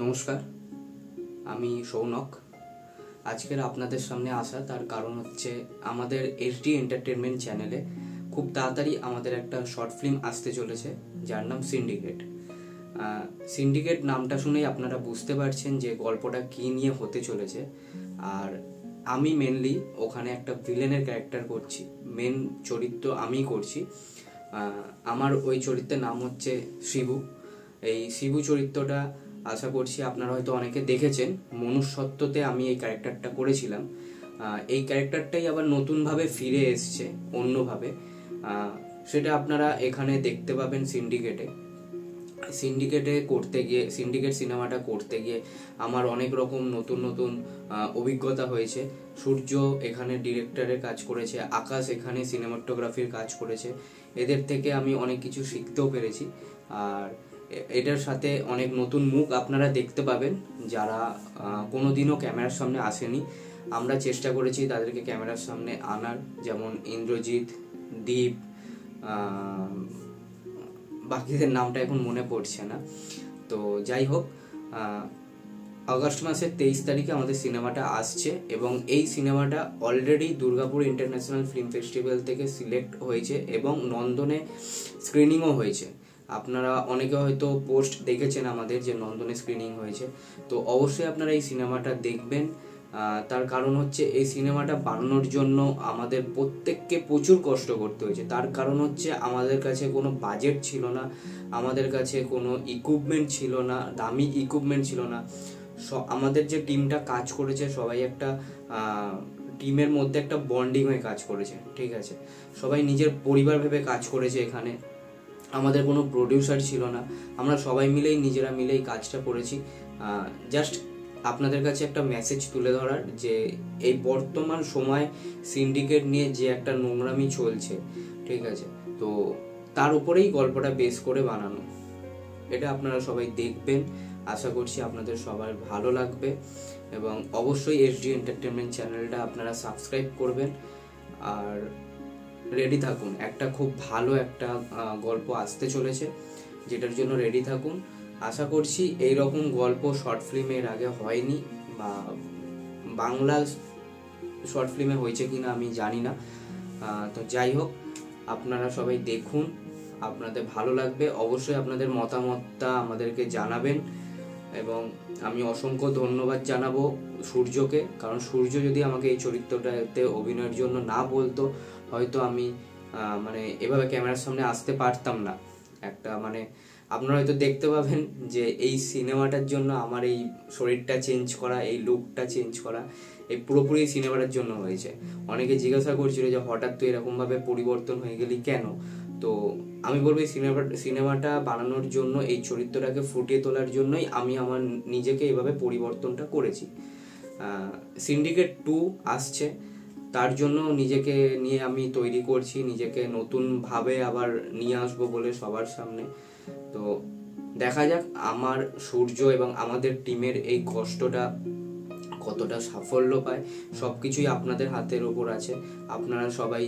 নমস্কার, আমি সৌনক। আজকের আপনাদের সামনে আসা তার কারণ হচ্ছে আমাদের এসডি এন্টারটেনমেন্ট চ্যানেলে খুব তাড়াতাড়ি আমাদের একটা শর্ট ফিল্ম আসতে চলেছে, যার নাম সিন্ডিকেট। সিন্ডিকেট নামটা শুনেই আপনারা বুঝতে পারছেন যে গল্পটা কী নিয়ে হতে চলেছে। আর আমি মেনলি ওখানে একটা ভিলেনের ক্যারেক্টার করছি, মেন চরিত্র আমি করছি। আমার ওই চরিত্রের নাম হচ্ছে শিবু। এই শিবু চরিত্রটা আশা করছি আপনারা হয়তো অনেকে দেখেছেন। মনুষ্যত্বতে আমি এই ক্যারেক্টারটা করেছিলাম। এই ক্যারেক্টারটাই আবার নতুনভাবে ফিরে এসছে অন্যভাবে। সেটা আপনারা এখানে দেখতে পাবেন সিন্ডিকেট সিনেমাটা করতে গিয়ে আমার অনেক রকম নতুন নতুন অভিজ্ঞতা হয়েছে। সূর্য এখানে ডিরেক্টরের কাজ করেছে, আকাশ এখানে সিনেমাটোগ্রাফির কাজ করেছে। এদের থেকে আমি অনেক কিছু শিখতেও পেরেছি। আর এটার সাথে অনেক নতুন মুখ আপনারা দেখতে পাবেন যারা কোনোদিনও ক্যামেরার সামনে আসেনি। আমরা চেষ্টা করেছি তাদেরকে ক্যামেরার সামনে আনার, যেমন ইন্দ্রজিৎ, দীপ, বাকিদের নামটা এখন মনে পড়ছে না। তো যাই হোক, আগস্ট মাসের 23 তারিখে আমাদের সিনেমাটা আসছে এবং এই সিনেমাটা already Durgapur international film festival থেকে সিলেক্ট হয়েছে এবং নন্দনে স্ক্রিনিংও হয়েছে। আপনারা অনেকে হয়তো পোস্ট দেখেছেন আমাদের যে নন্দনে স্ক্রিনিং হয়েছে। তো অবশ্যই আপনারা এই সিনেমাটা দেখবেন। তার কারণ হচ্ছে এই সিনেমাটা বানানোর জন্য আমাদের প্রত্যেককে প্রচুর কষ্ট করতে হয়েছে। তার কারণ হচ্ছে আমাদের কাছে কোনো বাজেট ছিল না, আমাদের কাছে কোনো ইকুইপমেন্ট ছিল না, দামি ইকুইপমেন্ট ছিল না। আমাদের যে টিমটা কাজ করেছে সবাই একটা টিমের মধ্যে একটা বন্ডিং হয়ে কাজ করেছে, ঠিক আছে। সবাই নিজের পরিবার ভেবে কাজ করেছে। এখানে আমাদের কোনো প্রডিউসার ছিল না, আমরা সবাই নিজেরা মিলেই কাজটা করেছি। জাস্ট আপনাদের কাছে একটা মেসেজ তুলে ধরার যে এই বর্তমান সময় সিন্ডিকেট নিয়ে যে একটা নোংরামি চলছে, ঠিক আছে, তো তার উপরেই গল্পটা বেস করে বানানো। এটা আপনারা সবাই দেখবেন, আশা করছি আপনাদের সবার ভালো লাগবে। এবং অবশ্যই এসডি এন্টারটেনমেন্ট চ্যানেলটা আপনারা সাবস্ক্রাইব করবেন আর রেডি থাকুন। একটা খুব ভালো একটা গল্প আসতে চলেছে, যেটার জন্য রেডি থাকুন। আশা করছি এইরকম গল্প শর্ট ফিল্মের আগে হয়নি, বা বাংলা শর্ট ফিল্মে হয়েছে কিনা আমি জানি না। তো যাই হোক, আপনারা সবাই দেখুন, আপনাদের ভালো লাগবে। অবশ্যই আপনাদের মতামতটা আমাদেরকে জানাবেন। এবং আমি অসংখ্য ধন্যবাদ জানাবো সূর্যকে, কারণ সূর্য যদি আমাকে এই চরিত্রটাতে অভিনয়ের জন্য না বলতো হয়তো আমি এভাবে ক্যামেরার সামনে আসতে পারতাম না। আপনারা হয়তো দেখতে পাবেন যে এই সিনেমাটার জন্য আমার এই শরীরটা চেঞ্জ করা, এই লুকটা চেঞ্জ করা, এই পুরোপুরি সিনেমাটার জন্য হয়েছে। অনেকে জিজ্ঞাসা করছিল যে হঠাৎ তো এরকমভাবে পরিবর্তন হয়ে গেলি কেন। তো আমি বলবো এই সিনেমাটা বানানোর জন্য, এই চরিত্রটাকে ফুটিয়ে তোলার জন্যই আমি আমার নিজেকে এভাবে পরিবর্তনটা করেছি। সিন্ডিকেট 2 আসছে, তার জন্য নিজেকে নিয়ে আমি তৈরি করছি, নিজেকে নতুনভাবে আবার নিয়ে আসবো বলে সবার সামনে। তো দেখা যাক আমার সূর্য এবং আমাদের টিমের এই কষ্টটা কতটা সাফল্য পায়। সব কিছুই আপনাদের হাতের ওপর আছে। আপনারা সবাই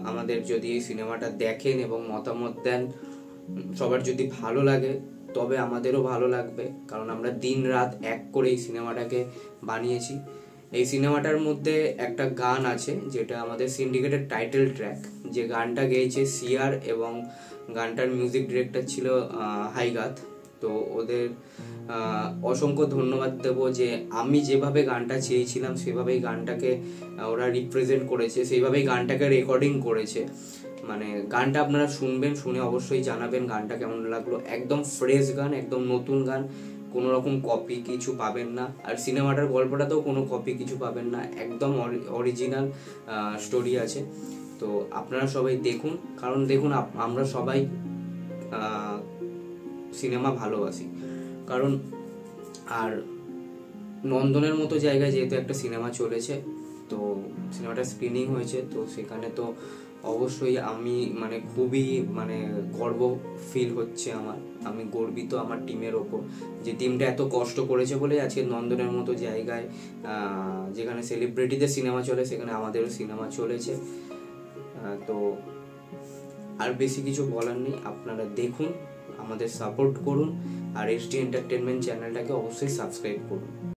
আমাদের যদি এই সিনেমাটা দেখেন এবং মতামত দেন, সবার যদি ভালো লাগে তবে আমাদেরও ভালো লাগবে, কারণ আমরা দিন রাত এক করে এই সিনেমাটাকে বানিয়েছি। এই সিনেমাটার মধ্যে একটা গান আছে যেটা আমাদের সিন্ডিকেটের টাইটেল ট্র্যাক, যে গানটা গেয়েছে সিআর এবং গানটার মিউজিক ডিরেক্টর ছিল হাইগাত। তো ওদের অসংখ্য ধন্যবাদ দেবো যে আমি যেভাবে গানটা চেয়েছিলাম সেভাবেই গানটাকে ওরা রিপ্রেজেন্ট করেছে, সেইভাবেই গানটাকে রেকর্ডিং করেছে। গানটা আপনারা শুনবেন, শুনে অবশ্যই জানাবেন গানটা কেমন লাগলো। একদম ফ্রেশ গান, একদম নতুন গান, কোনো রকম কপি কিছু পাবেন না। আর সিনেমাটার গল্পটাতেও কোনো কপি কিছু পাবেন না, একদম অরিজিনাল স্টোরি আছে। তো আপনারা সবাই দেখুন, কারণ দেখুন আমরা সবাই সিনেমা ভালোবাসি। কারণ আর নন্দনের মতো জায়গায় যেহেতু একটা সিনেমা চলেছে, তো সিনেমাটা স্ক্রিনিং হয়েছে, তো সেখানে তো অবশ্যই আমি খুবই গর্ব ফিল হচ্ছে আমার। আমি গর্বিত আমার টিমের ওপর, যে টিমটা এত কষ্ট করেছে বলে আজকে নন্দনের মতো জায়গায়, যেখানে সেলিব্রিটিদের সিনেমা চলে সেখানে আমাদেরও সিনেমা চলেছে। তো আর বেশি কিছু বলার নেই, আপনারা দেখুন, আমাদের সাপোর্ট করুন। আর HD এন্টারটেনমেন্ট চ্যানেলটাকে অবশ্যই সাবস্ক্রাইব করুন।